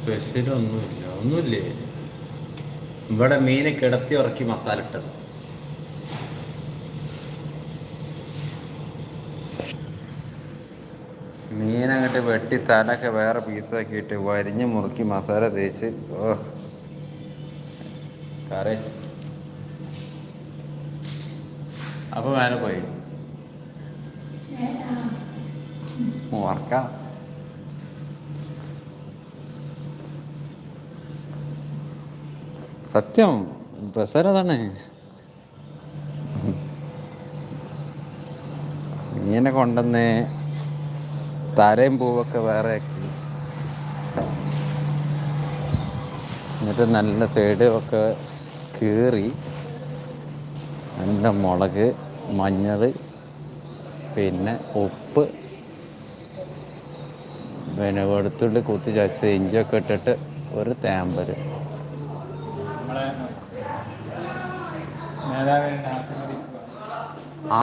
സ്പെഷ്യലൊന്നുമില്ല. ഒന്നുമില്ലേ? ഇവിടെ മീൻ കിടത്തി ഉറക്കി മസാല ഇട്ടത്. മീനങ്ങോട്ട് വെട്ടി തലൊക്കെ വേറെ പീസാക്കിയിട്ട് വരിഞ്ഞ് മുറുക്കി മസാല തേച്ച് കറി. അപ്പോൾ മേലെ പോയി വറക്കാം. സത്യം ബസര തന്നെ. മീനെ കൊണ്ടുവന്ന് തലയും പൂവൊക്കെ വേറെ ആക്കി, എന്നിട്ട് നല്ല സൈഡ് ഒക്കെ കീറി നല്ല മുളക്, മഞ്ഞൾ, പിന്നെ ഉപ്പ്, പിന്നെ വെളുത്തുള്ളി കുത്തി ചതച്ച് ഇഞ്ചിയൊക്കെ ഇട്ടിട്ട് ഒരു തേമ്പൽ. നേതാവിനെ